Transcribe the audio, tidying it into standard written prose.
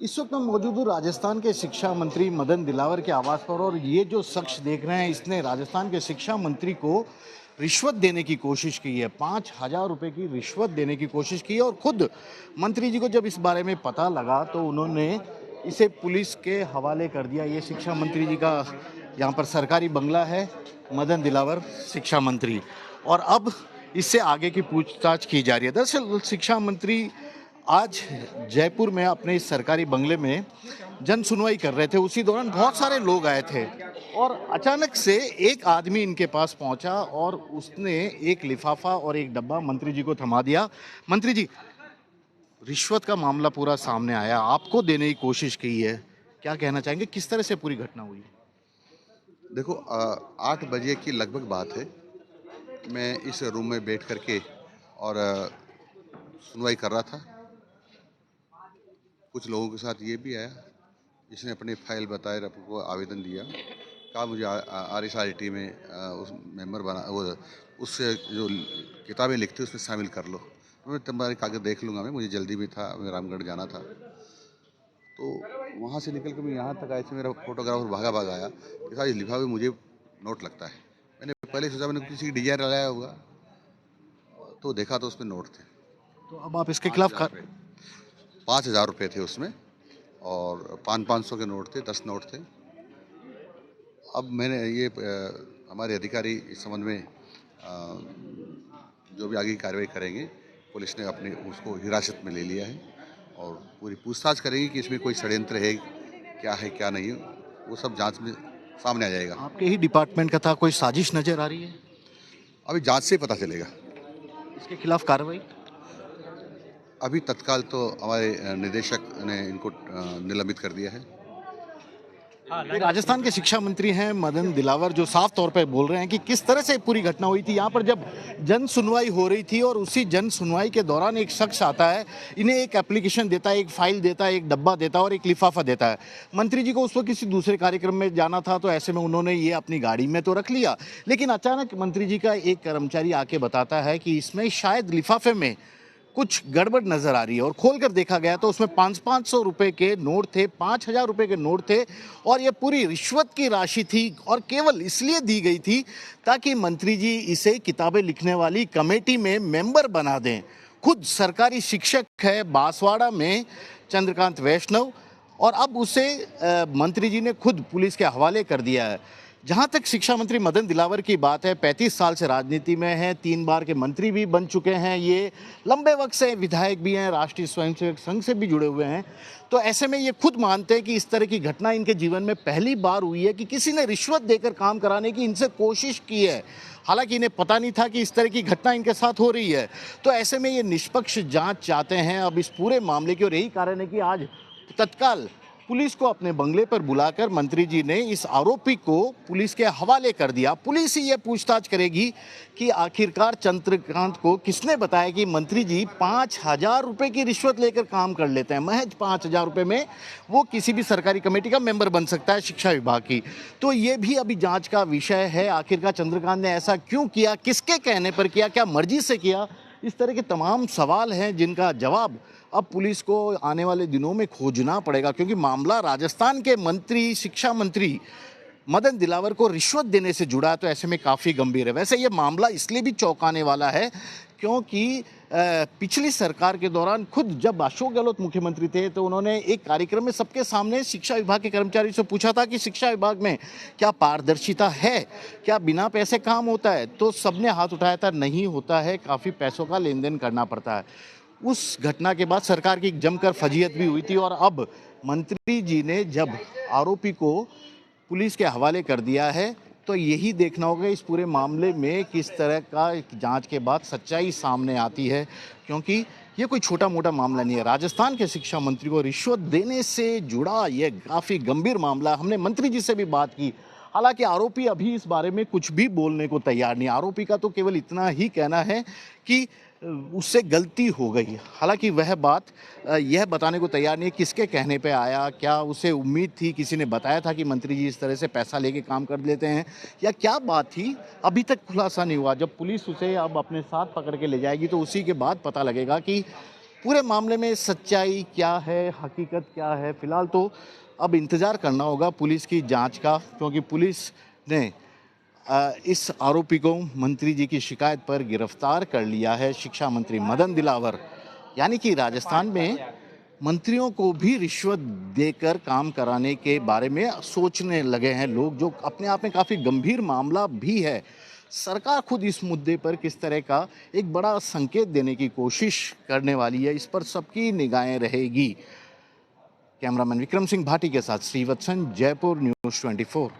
इस वक्त मैं मौजूद हूँ राजस्थान के शिक्षा मंत्री मदन दिलावर के आवास पर और ये जो शख्स देख रहे हैं इसने राजस्थान के शिक्षा मंत्री को रिश्वत देने की कोशिश की है। 5,000 रुपए की रिश्वत देने की कोशिश की है और खुद मंत्री जी को जब इस बारे में पता लगा तो उन्होंने इसे पुलिस के हवाले कर दिया। ये शिक्षा मंत्री जी का यहाँ पर सरकारी बंगला है, मदन दिलावर शिक्षा मंत्री, और अब इससे आगे की पूछताछ की जा रही है। दरअसल शिक्षा मंत्री आज जयपुर में अपने इस सरकारी बंगले में जन सुनवाई कर रहे थे। उसी दौरान बहुत सारे लोग आए थे और अचानक से एक आदमी इनके पास पहुंचा और उसने एक लिफाफा और एक डब्बा मंत्री जी को थमा दिया। मंत्री जी, रिश्वत का मामला पूरा सामने आया, आपको देने की कोशिश की है, क्या कहना चाहेंगे, किस तरह से पूरी घटना हुई? देखो 8 बजे की लगभग बात है। मैं इस रूम में बैठ करके और सुनवाई कर रहा था। कुछ लोगों के साथ ये भी आया, इसने अपनी फाइल बताए, को आवेदन दिया, कहा मुझे RSRT में उस मेंबर बना, वो उससे जो किताबें लिखती उसमें शामिल कर लो। तो मैं तुम्हारे कागज देख लूँगा, मुझे जल्दी भी था, मैं रामगढ़ जाना था। तो वहाँ से निकल कर मैं यहाँ तक आए थे, मेरा फोटोग्राफर भागा भागा आया, ये लिफाफे मुझे नोट लगता है। मैंने पहले सोचा मैंने किसी की डिजाइन लगाया होगा, तो देखा तो उसमें नोट थे। तो अब आप इसके खिलाफ 5,000 रुपये थे उसमें और 500 के नोट थे, 10 नोट थे। अब मैंने ये हमारे अधिकारी इस संबंध में जो भी आगे की कार्रवाई करेंगे, पुलिस ने अपने उसको हिरासत में ले लिया है और पूरी पूछताछ करेंगे कि इसमें कोई षड्यंत्र है क्या नहीं है, वो सब जांच में सामने आ जाएगा। आपके ही डिपार्टमेंट का था, कोई साजिश नजर आ रही है? अभी जांच से पता चलेगा। इसके खिलाफ कार्रवाई? अभी तत्काल तो हमारे निदेशक ने इनको निलंबित कर दिया है। ये राजस्थान के शिक्षा मंत्री हैं मदन दिलावर, जो साफ तौर पर बोल रहे हैं कि किस तरह से पूरी घटना हुई थी। यहाँ पर जब जन सुनवाई हो रही थी और उसी जन सुनवाई के दौरान एक शख्स आता है, इन्हें एक एप्लीकेशन देता है, एक फाइल देता है, एक डब्बा देता है और एक लिफाफा देता है। मंत्री जी को उस वक्त किसी दूसरे कार्यक्रम में जाना था, तो ऐसे में उन्होंने ये अपनी गाड़ी में तो रख लिया, लेकिन अचानक मंत्री जी का एक कर्मचारी आके बताता है कि इसमें शायद लिफाफे में कुछ गड़बड़ नजर आ रही है और खोल कर देखा गया तो उसमें 500 रुपए के नोट थे, 5,000 रुपए के नोट थे और ये पूरी रिश्वत की राशि थी और केवल इसलिए दी गई थी ताकि मंत्री जी इसे किताबें लिखने वाली कमेटी में मेंबर बना दें। खुद सरकारी शिक्षक है बांसवाड़ा में चंद्रकांत वैष्णव, और अब उसे मंत्री जी ने खुद पुलिस के हवाले कर दिया है। जहां तक शिक्षा मंत्री मदन दिलावर की बात है, 35 साल से राजनीति में हैं, 3 बार के मंत्री भी बन चुके हैं, ये लंबे वक्त से विधायक भी हैं, राष्ट्रीय स्वयंसेवक संघ से भी जुड़े हुए हैं। तो ऐसे में ये खुद मानते हैं कि इस तरह की घटना इनके जीवन में पहली बार हुई है कि किसी ने रिश्वत देकर काम कराने की इनसे कोशिश की है। हालांकि इन्हें पता नहीं था कि इस तरह की घटना इनके साथ हो रही है। तो ऐसे में ये निष्पक्ष जांच चाहते हैं अब इस पूरे मामले की, और यही कारण है कि आज तत्काल पुलिस को अपने बंगले पर बुलाकर मंत्री जी ने इस आरोपी को पुलिस के हवाले कर दिया। पुलिस ही ये पूछताछ करेगी कि आखिरकार चंद्रकांत को किसने बताया कि मंत्री जी 5,000 रुपए की रिश्वत लेकर काम कर लेते हैं। महज 5,000 रुपए में वो किसी भी सरकारी कमेटी का मेंबर बन सकता है शिक्षा विभाग की। तो ये भी अभी जांच का विषय है। आखिरकार चंद्रकांत ने ऐसा क्यों किया, किसके कहने पर किया, क्या मर्जी से किया, इस तरह के तमाम सवाल हैं जिनका जवाब अब पुलिस को आने वाले दिनों में खोजना पड़ेगा, क्योंकि मामला राजस्थान के मंत्री, शिक्षा मंत्री मदन दिलावर को रिश्वत देने से जुड़ा है। तो ऐसे में काफ़ी गंभीर है। वैसे ये मामला इसलिए भी चौंकाने वाला है क्योंकि पिछली सरकार के दौरान खुद जब अशोक गहलोत मुख्यमंत्री थे तो उन्होंने एक कार्यक्रम में सबके सामने शिक्षा विभाग के कर्मचारी से पूछा था कि शिक्षा विभाग में क्या पारदर्शिता है, क्या बिना पैसे काम होता है? तो सबने हाथ उठाया था, नहीं होता है, काफ़ी पैसों का लेन देन करना पड़ता है। उस घटना के बाद सरकार की जमकर फजीयत भी हुई थी और अब मंत्री जी ने जब आरोपी को पुलिस के हवाले कर दिया है तो यही देखना होगा इस पूरे मामले में किस तरह का जांच के बाद सच्चाई सामने आती है, क्योंकि ये कोई छोटा मोटा मामला नहीं है। राजस्थान के शिक्षा मंत्री को रिश्वत देने से जुड़ा ये काफ़ी गंभीर मामला। हमने मंत्री जी से भी बात की, हालांकि आरोपी अभी इस बारे में कुछ भी बोलने को तैयार नहीं। आरोपी का तो केवल इतना ही कहना है कि उससे गलती हो गई। हालांकि वह बात यह बताने को तैयार नहीं है किसके कहने पे आया, क्या उसे उम्मीद थी, किसी ने बताया था कि मंत्री जी इस तरह से पैसा लेके काम कर लेते हैं, या क्या बात थी, अभी तक खुलासा नहीं हुआ। जब पुलिस उसे अब अपने साथ पकड़ के ले जाएगी तो उसी के बाद पता लगेगा कि पूरे मामले में सच्चाई क्या है, हकीकत क्या है, फिलहाल तो अब इंतज़ार करना होगा पुलिस की जांच का, क्योंकि पुलिस ने इस आरोपी को मंत्री जी की शिकायत पर गिरफ्तार कर लिया है। शिक्षा मंत्री मदन दिलावर, यानी कि राजस्थान में मंत्रियों को भी रिश्वत देकर काम कराने के बारे में सोचने लगे हैं लोग, जो अपने आप में काफ़ी गंभीर मामला भी है। सरकार खुद इस मुद्दे पर किस तरह का एक बड़ा संकेत देने की कोशिश करने वाली है, इस पर सबकी निगाहें रहेगी। कैमरामैन विक्रम सिंह भाटी के साथ श्रीवत्सन, जयपुर न्यूज़ 24।